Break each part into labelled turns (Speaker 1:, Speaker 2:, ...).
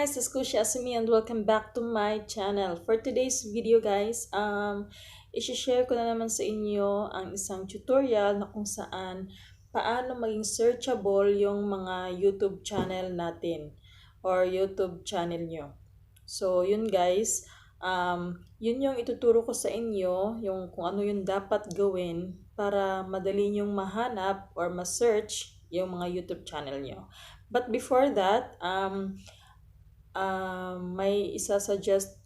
Speaker 1: guys, it's Kushi Azumi and welcome back to my channel. For today's video guys, i-share ko na naman sa inyo ang isang tutorial na kung saan paano maging searchable yung mga YouTube channel natin or YouTube channel nyo. So yun guys, yun yung ituturo ko sa inyo, yung kung ano yung dapat gawin para madali nyong mahanap or ma-search yung mga YouTube channel nyo. But before that, may isa-suggest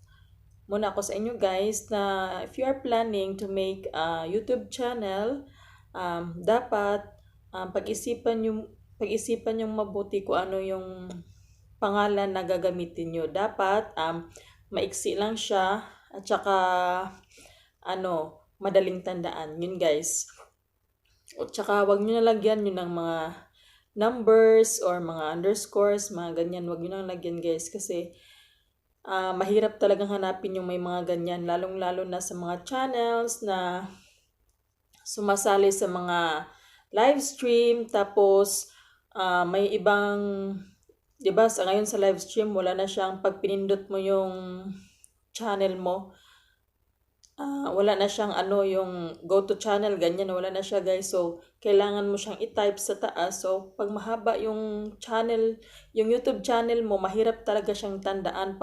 Speaker 1: muna ako sa inyo guys na if you are planning to make a YouTube channel, dapat pag-isipan yung mabuti kung ano yung pangalan na gagamitin nyo. Dapat maiksi lang siya at saka madaling tandaan. Yun guys. At saka wag nyo nalagyan yun ng mga numbers or mga underscores, mga ganyan. Wag nyo nang lagyan guys kasi mahirap talagang hanapin yung may mga ganyan. Lalong-lalo na sa mga channels na sumasali sa mga live stream. Tapos may ibang, diba sa ngayon sa live stream, wala na siyang pag pinindot mo yung channel mo. Wala na siyang yung go to channel, ganyan, wala na siya guys. So, kailangan mo siyang i-type sa taas. So, pag mahaba yung channel, yung YouTube channel mo, mahirap talaga siyang tandaan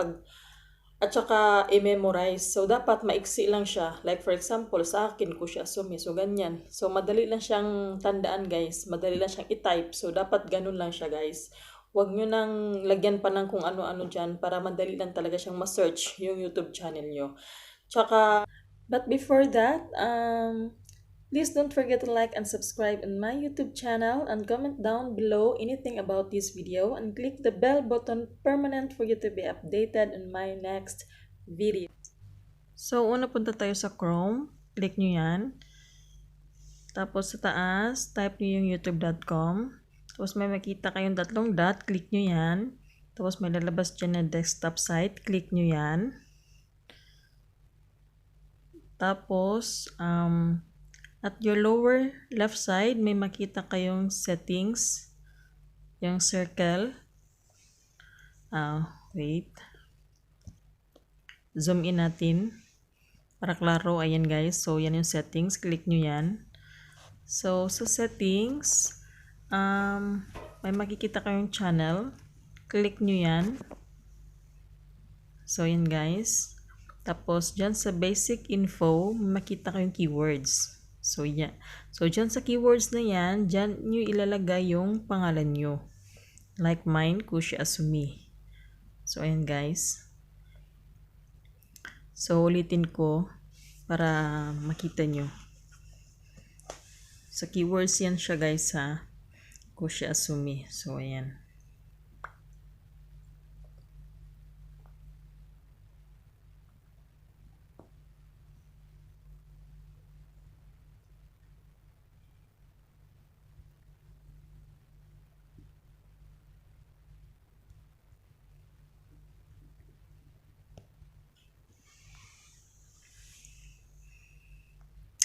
Speaker 1: at saka i-memorize. So, dapat maiksi lang siya. Like for example, sa akin, Kushi Azumi. So, ganyan. So, madali lang siyang tandaan guys. Madali lang siyang i-type. So, dapat ganun lang siya guys. Huwag nyo nang lagyan pa ng kung ano-ano dyan para madali lang talaga siyang ma-search yung YouTube channel nyo. Tsaka, but before that, please don't forget to like and subscribe on my YouTube channel and comment down below anything about this video and click the bell button permanent for you to be updated on my next video. So, una punta tayo sa Chrome. Click nyo yan. Tapos sa taas, type nyo yung youtube.com. Tapos may makita kayong tatlong dot. Click nyo yan. Tapos may lalabas dyan na desktop site. Click nyo yan. Tapos, at your lower left side, may makita kayong settings. Yung circle. Wait. Zoom in natin. Para klaro. Ayan guys. So, yan yung settings. Click nyo yan. So, sa settings, may makikita kayong channel. Click nyo yan. So, yan guys. Tapos, dyan sa basic info, makita kayong keywords. So, yan. So, dyan sa keywords na yan, dyan nyo ilalagay yung pangalan nyo. Like mine, Kushi Azumi. So, ayan guys. So, ulitin ko para makita nyo. Sa keywords yan siya guys ha. Kushi Azumi. So, ayan.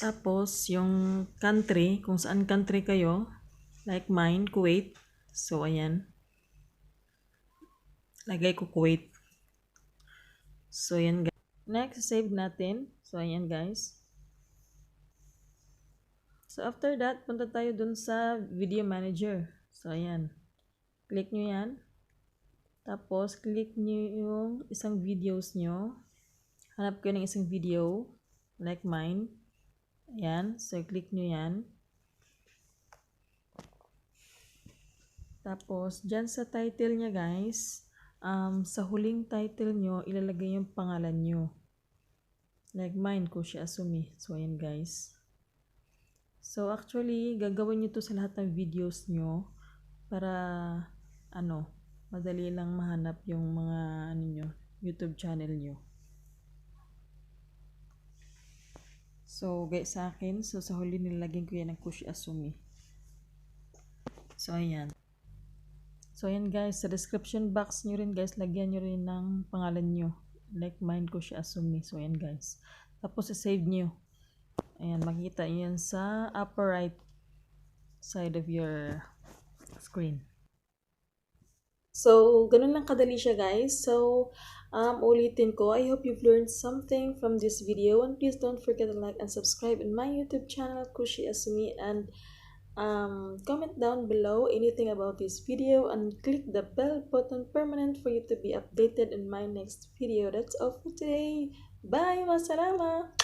Speaker 1: Tapos, yung country, kung saan country kayo, like mine, Kuwait. So, ayan. Lagay ko Kuwait. So, ayan guys. Next, save natin. So, ayan guys. So, after that, punta tayo dun sa video manager. So, ayan. Click nyo yan. Tapos, click nyo yung isang videos nyo. Hanap ko ng isang video. Like mine. Ayan. So, click nyo yan. Tapos, dyan sa title niya guys, sa huling title nyo, ilalagay yung pangalan nyo. Like mine, Kushi Azumi. So, ayan guys. So, actually, gagawin nyo to sa lahat ng videos nyo para, madali lang mahanap yung mga, YouTube channel nyo. So, guys, sa akin, so sa huli nilagyan ko yan ng Kushi Azumi. So, ayan. So, ayan guys, sa description box nyo rin guys, lagyan nyo rin ng pangalan nyo. Like mine, Kushi Azumi. So, ayan guys. Tapos, save nyo. Ayan, makita yan sa upper right side of your screen. So, ganun lang kadali siya guys. So, ulitin ko, I hope you've learned something from this video. And please don't forget to like and subscribe in my YouTube channel, Kushi Azumi. And comment down below anything about this video. And click the bell button permanent for you to be updated in my next video. That's all for today. Bye! Masalama!